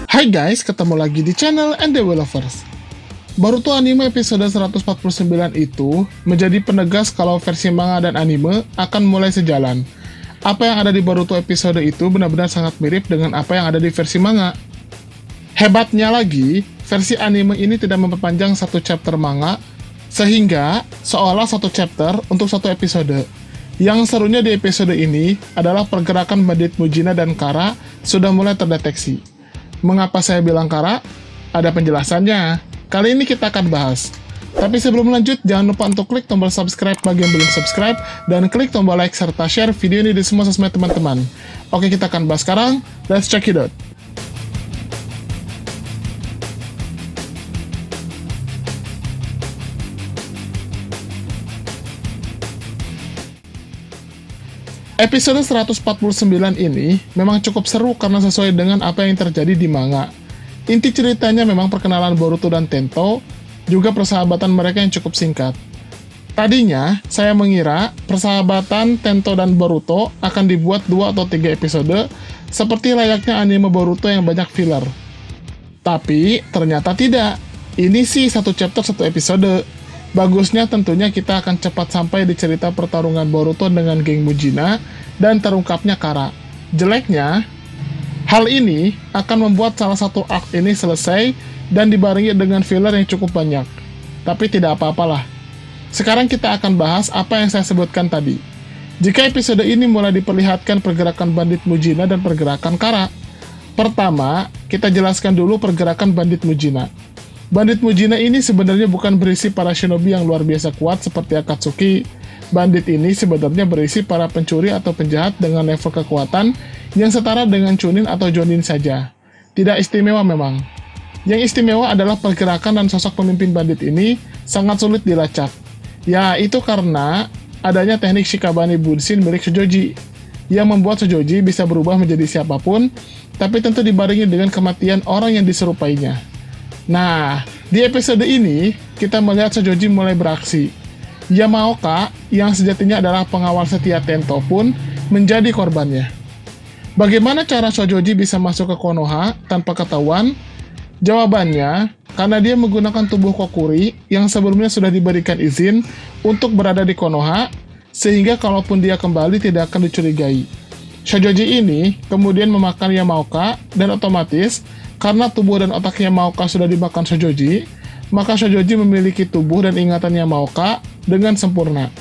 Hai guys, ketemu lagi di channel NDW Lovers. Boruto anime episode 149 itu menjadi penegas kalau versi manga dan anime akan mulai sejalan. Apa yang ada di Boruto episode itu benar-benar sangat mirip dengan apa yang ada di versi manga. Hebatnya lagi, versi anime ini tidak memperpanjang satu chapter manga, sehingga seolah satu chapter untuk satu episode. Yang serunya di episode ini adalah pergerakan bandit Mujina dan Kara sudah mulai terdeteksi. Mengapa saya bilang Kara? Ada penjelasannya. Kali ini kita akan bahas. Tapi sebelum lanjut, jangan lupa untuk klik tombol subscribe bagi yang belum subscribe, dan klik tombol like serta share video ini di semua sosmed teman-teman. Oke, kita akan bahas sekarang. Let's check it out. Episode 149 ini memang cukup seru karena sesuai dengan apa yang terjadi di manga. Inti ceritanya memang perkenalan Boruto dan Tento, juga persahabatan mereka yang cukup singkat. Tadinya, saya mengira persahabatan Tento dan Boruto akan dibuat 2 atau 3 episode, seperti layaknya anime Boruto yang banyak filler. Tapi, ternyata tidak. Ini sih satu chapter satu episode. Bagusnya tentunya kita akan cepat sampai di cerita pertarungan Boruto dengan geng Mujina dan terungkapnya Kara. Jeleknya, hal ini akan membuat salah satu arc ini selesai dan dibarengi dengan filler yang cukup banyak. Tapi tidak apa-apalah. Sekarang kita akan bahas apa yang saya sebutkan tadi. Jika episode ini mulai diperlihatkan pergerakan bandit Mujina dan pergerakan Kara. Pertama, kita jelaskan dulu pergerakan bandit Mujina. Bandit Mujina ini sebenarnya bukan berisi para shinobi yang luar biasa kuat seperti Akatsuki. Bandit ini sebenarnya berisi para pencuri atau penjahat dengan level kekuatan yang setara dengan Chunin atau Jonin saja. Tidak istimewa memang. Yang istimewa adalah pergerakan dan sosok pemimpin bandit ini sangat sulit dilacak. Ya, itu karena adanya teknik Shikabane Bunshin milik Shojoji, yang membuat Shojoji bisa berubah menjadi siapapun, tapi tentu dibarengi dengan kematian orang yang diserupainya. Nah, di episode ini, kita melihat Shojoji mulai beraksi. Yamaoka, yang sejatinya adalah pengawal setia Tento pun, menjadi korbannya. Bagaimana cara Shojoji bisa masuk ke Konoha tanpa ketahuan? Jawabannya, karena dia menggunakan tubuh Kokuri yang sebelumnya sudah diberikan izin untuk berada di Konoha, sehingga kalaupun dia kembali tidak akan dicurigai. Shojoji ini kemudian memakan Yamaoka, dan otomatis, karena tubuh dan otaknya Yamaoka sudah dimakan Shojoji, maka Shojoji memiliki tubuh dan ingatan Yamaoka dengan sempurna.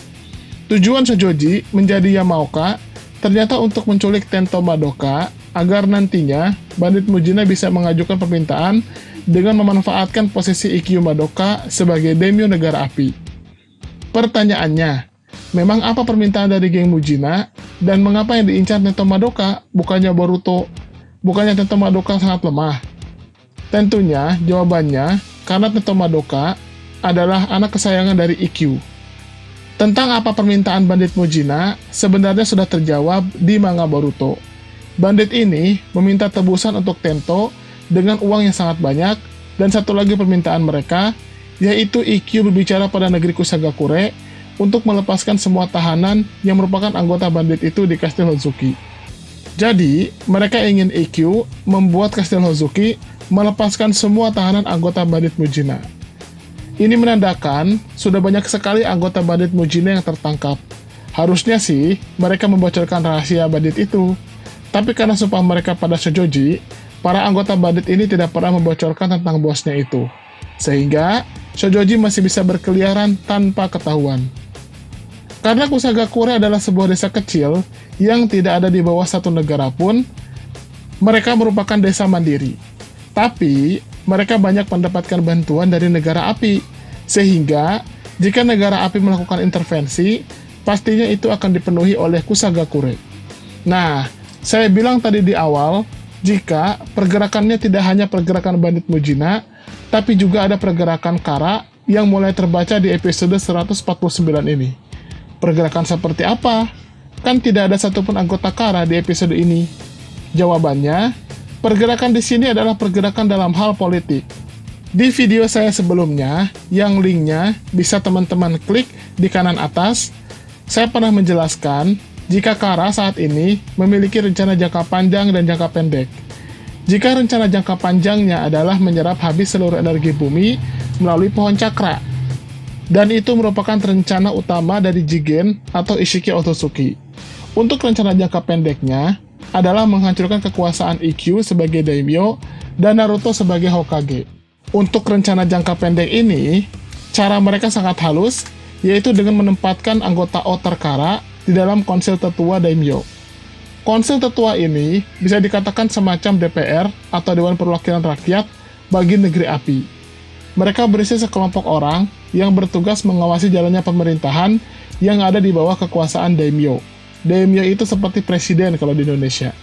Tujuan Shojoji menjadi Yamaoka ternyata untuk menculik Tento Madoka agar nantinya bandit Mujina bisa mengajukan permintaan dengan memanfaatkan posisi Ikkyu Madoka sebagai daimyo negara api. Pertanyaannya, memang apa permintaan dari geng Mujina dan mengapa yang diincar Tento Madoka bukannya Boruto? Bukannya Tento Madoka sangat lemah? Tentunya jawabannya karena Tento Madoka adalah anak kesayangan dari Ikkyu. Tentang apa permintaan bandit Mujina sebenarnya sudah terjawab di manga Boruto. Bandit ini meminta tebusan untuk Tento dengan uang yang sangat banyak, dan satu lagi permintaan mereka, yaitu Ikkyu berbicara pada negeri Kusagakure untuk melepaskan semua tahanan yang merupakan anggota bandit itu di Kastil Hozuki. Jadi, mereka ingin Ikkyu membuat Kastil Hozuki melepaskan semua tahanan anggota bandit Mujina. Ini menandakan sudah banyak sekali anggota bandit Mujina yang tertangkap. Harusnya sih mereka membocorkan rahasia bandit itu. Tapi karena sumpah mereka pada Shojoji, para anggota bandit ini tidak pernah membocorkan tentang bosnya itu. Sehingga Shojoji masih bisa berkeliaran tanpa ketahuan. Karena Kusagakure adalah sebuah desa kecil yang tidak ada di bawah satu negara pun, mereka merupakan desa mandiri. Tapi, mereka banyak mendapatkan bantuan dari negara api, sehingga jika negara api melakukan intervensi, pastinya itu akan dipenuhi oleh Kusagakure. Nah, saya bilang tadi di awal, jika pergerakannya tidak hanya pergerakan bandit Mujina, tapi juga ada pergerakan Kara yang mulai terbaca di episode 149 ini. Pergerakan seperti apa? Kan tidak ada satupun anggota Kara di episode ini. Jawabannya, pergerakan di sini adalah pergerakan dalam hal politik. Di video saya sebelumnya, yang linknya bisa teman-teman klik di kanan atas, Saya pernah menjelaskan jika Kara saat ini memiliki rencana jangka panjang dan jangka pendek. Jika rencana jangka panjangnya adalah menyerap habis seluruh energi bumi melalui pohon cakra, dan itu merupakan rencana utama dari Jigen atau Ishiki Otsutsuki. Untuk rencana jangka pendeknya adalah menghancurkan kekuasaan Ikkyu sebagai daimyo dan Naruto sebagai Hokage. Untuk rencana jangka pendek ini, cara mereka sangat halus, yaitu dengan menempatkan anggota Outer Kara di dalam konsil tetua daimyo. Konsil tetua ini bisa dikatakan semacam DPR atau Dewan Perwakilan Rakyat bagi negeri api. Mereka berisi sekelompok orang yang bertugas mengawasi jalannya pemerintahan yang ada di bawah kekuasaan daimyo. Daimyo itu seperti presiden kalau di Indonesia.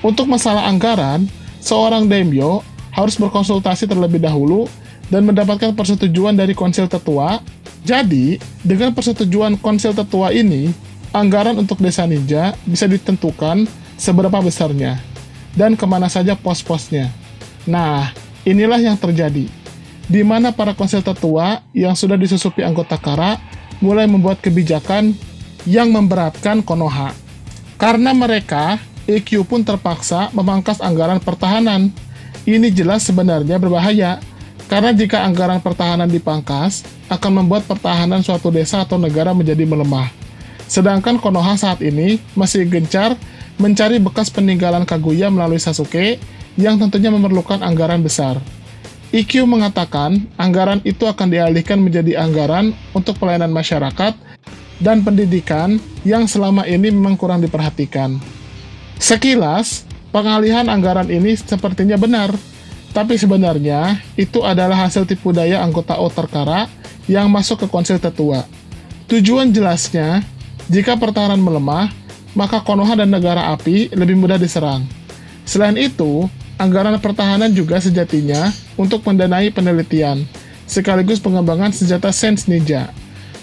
Untuk masalah anggaran, seorang daimyo harus berkonsultasi terlebih dahulu dan mendapatkan persetujuan dari konsil tetua. Jadi, dengan persetujuan konsil tetua ini, anggaran untuk desa ninja bisa ditentukan seberapa besarnya dan kemana saja pos-posnya. Nah, inilah yang terjadi, di mana para konsil tetua yang sudah disusupi anggota Kara mulai membuat kebijakan yang memberatkan Konoha. Karena mereka, Ikkyu pun terpaksa memangkas anggaran pertahanan. Ini jelas sebenarnya berbahaya, karena jika anggaran pertahanan dipangkas, akan membuat pertahanan suatu desa atau negara menjadi melemah. Sedangkan Konoha saat ini masih gencar mencari bekas peninggalan Kaguya melalui Sasuke, yang tentunya memerlukan anggaran besar. Ikkyu mengatakan anggaran itu akan dialihkan menjadi anggaran untuk pelayanan masyarakat dan pendidikan yang selama ini memang kurang diperhatikan. Sekilas, pengalihan anggaran ini sepertinya benar, tapi sebenarnya itu adalah hasil tipu daya anggota Outer Kara yang masuk ke konsil tetua. Tujuan jelasnya, jika pertahanan melemah, maka Konoha dan negara api lebih mudah diserang. Selain itu, anggaran pertahanan juga sejatinya untuk mendanai penelitian, sekaligus pengembangan senjata Sense Ninja.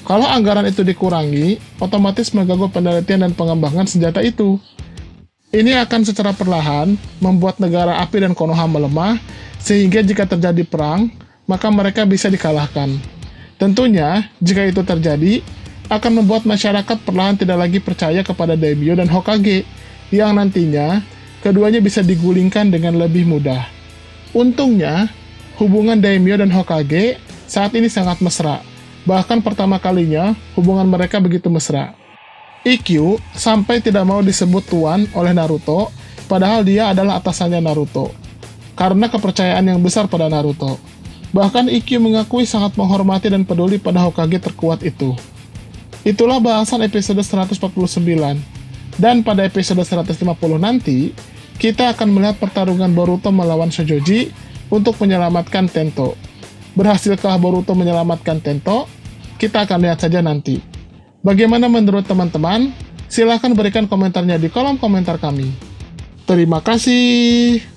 Kalau anggaran itu dikurangi, otomatis mengganggu penelitian dan pengembangan senjata itu. Ini akan secara perlahan membuat negara api dan Konoha melemah, sehingga jika terjadi perang, maka mereka bisa dikalahkan. Tentunya, jika itu terjadi, akan membuat masyarakat perlahan tidak lagi percaya kepada daimyo dan Hokage, yang nantinya keduanya bisa digulingkan dengan lebih mudah. Untungnya, hubungan daimyo dan Hokage saat ini sangat mesra. Bahkan pertama kalinya, hubungan mereka begitu mesra. Ikkyu sampai tidak mau disebut tuan oleh Naruto, padahal dia adalah atasannya Naruto, karena kepercayaan yang besar pada Naruto. Bahkan Ikkyu mengakui sangat menghormati dan peduli pada Hokage terkuat itu. Itulah bahasan episode 149. Dan pada episode 150 nanti, kita akan melihat pertarungan Boruto melawan Shojoji untuk menyelamatkan Tento. Berhasilkah Boruto menyelamatkan Tento? Kita akan lihat saja nanti. Bagaimana menurut teman-teman? Silahkan berikan komentarnya di kolom komentar kami. Terima kasih.